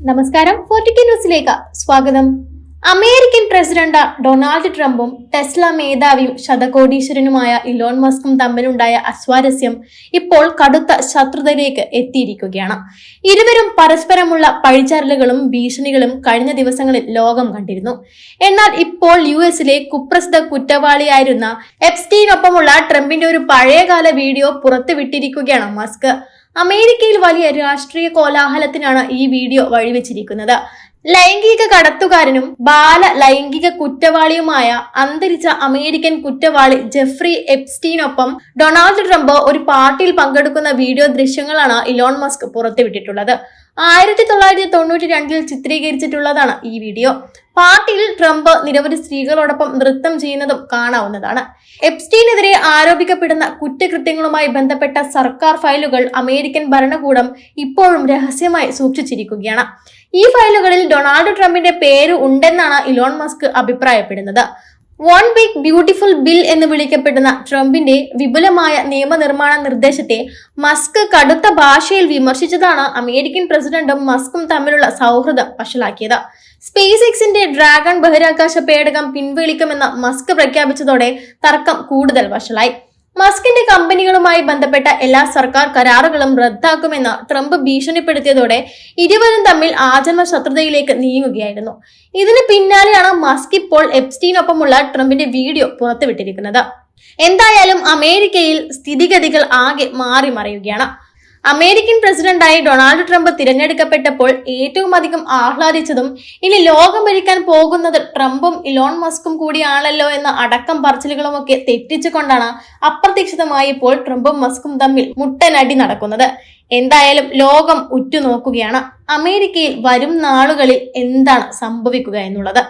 നമസ്കാരം, 4TK ന്യൂസിലേക്ക് സ്വാഗതം. അമേരിക്കൻ പ്രസിഡന്റ് ഡൊണാൾഡ് ട്രംപും ടെസ്ല മേധാവിയും ശതകോടീശ്വരനുമായ ഇലോൺ മസ്കും തമ്മിലുണ്ടായ അസ്വാരസ്യം ഇപ്പോൾ കടുത്ത ശത്രുതയിലേക്ക് എത്തിയിരിക്കുകയാണ്. ഇരുവരും പരസ്പരമുള്ള പഴിചാരലുകളും ഭീഷണികളും കഴിഞ്ഞ ദിവസങ്ങളിൽ ലോകം കണ്ടിരുന്നു. എന്നാൽ ഇപ്പോൾ യുഎസിലെ കുപ്രസിദ്ധ കുറ്റവാളിയായിരുന്ന എപ്സ്റ്റീനൊപ്പമുള്ള ട്രംപിന്റെ ഒരു പഴയകാല വീഡിയോ പുറത്തുവിട്ടിരിക്കുകയാണ് മസ്ക്. അമേരിക്കയിൽ വലിയ രാഷ്ട്രീയ കോലാഹലത്തിനാണ് ഈ വീഡിയോ വഴിവെച്ചിരിക്കുന്നത്. ലൈംഗിക കടത്തുകാരനും ബാല ലൈംഗിക കുറ്റവാളിയുമായ അന്തരിച്ച അമേരിക്കൻ കുറ്റവാളി ജെഫ്രി എപ്സ്റ്റീനൊപ്പം ഡൊണാൾഡ് ട്രംപ് ഒരു പാർട്ടിയിൽ പങ്കെടുക്കുന്ന വീഡിയോ ദൃശ്യങ്ങളാണ് ഇലോൺ മസ്ക് പുറത്തുവിട്ടിട്ടുള്ളത്. 1992 ചിത്രീകരിച്ചിട്ടുള്ളതാണ് ഈ വീഡിയോ. പാർട്ടിയിൽ ട്രംപ് നിരവധി സ്ത്രീകളോടൊപ്പം നൃത്തം ചെയ്യുന്നതും കാണാവുന്നതാണ്. എപ്സ്റ്റീനെതിരെ ആരോപിക്കപ്പെടുന്ന കുറ്റകൃത്യങ്ങളുമായി ബന്ധപ്പെട്ട സർക്കാർ ഫയലുകൾ അമേരിക്കൻ ഭരണകൂടം ഇപ്പോഴും രഹസ്യമായി സൂക്ഷിച്ചിരിക്കുകയാണ്. ഈ ഫയലുകളിൽ ഡൊണാൾഡ് ട്രംപിന്റെ പേര് ഉണ്ടെന്നാണ് ഇലോൺ മസ്ക് അഭിപ്രായപ്പെടുന്നത്. വൺ ബിഗ് ബ്യൂട്ടിഫുൾ ബിൽ എന്ന് വിളിക്കപ്പെടുന്ന ട്രംപിന്റെ വിപുലമായ നിയമനിർമ്മാണ നിർദ്ദേശത്തെ മസ്ക് കടുത്ത ഭാഷയിൽ വിമർശിച്ചതാണ് അമേരിക്കൻ പ്രസിഡന്റും മസ്കും തമ്മിലുള്ള സൗഹൃദം വഷളാക്കിയത്. സ്പേസ് എക്സിന്റെ ഡ്രാഗൺ ബഹിരാകാശ പേടകം പിൻവലിക്കുമെന്ന് മസ്ക് പ്രഖ്യാപിച്ചതോടെ തർക്കം കൂടുതൽ വഷളായി. മസ്കിന്റെ കമ്പനികളുമായി ബന്ധപ്പെട്ട എല്ലാ സർക്കാർ കരാറുകളും റദ്ദാക്കുമെന്ന് ട്രംപ് ഭീഷണിപ്പെടുത്തിയതോടെ ഇരുവരും തമ്മിൽ ആജന്മ ശത്രുതയിലേക്ക് നീങ്ങുകയായിരുന്നു. ഇതിന് പിന്നാലെയാണ് മസ്ക് ഇപ്പോൾ എപ്സ്റ്റീനൊപ്പമുള്ള ട്രംപിന്റെ വീഡിയോ പുറത്തുവിട്ടിരിക്കുന്നത്. എന്തായാലും അമേരിക്കയിൽ സ്ഥിതിഗതികൾ ആകെ മാറി മറിയുകയാണ്. അമേരിക്കൻ പ്രസിഡന്റായി ഡൊണാൾഡ് ട്രംപ് തിരഞ്ഞെടുക്കപ്പെട്ടപ്പോൾ ഏറ്റവും അധികം ആഹ്ലാദിച്ചതും ഇനി ലോകം ഭരിക്കാൻ പോകുന്നത് ട്രംപും ഇലോൺ മസ്കും കൂടിയാണല്ലോ എന്ന അടക്കം പറച്ചിലുകളുമൊക്കെ തെറ്റിച്ചുകൊണ്ടാണ് അപ്രതീക്ഷിതമായി ഇപ്പോൾ ട്രംപും മസ്കും തമ്മിൽ മുട്ടനടി നടക്കുന്നത്. എന്തായാലും ലോകം ഉറ്റുനോക്കുകയാണ് അമേരിക്കയിൽ വരും നാളുകളിൽ എന്താണ് സംഭവിക്കുക എന്നുള്ളത്.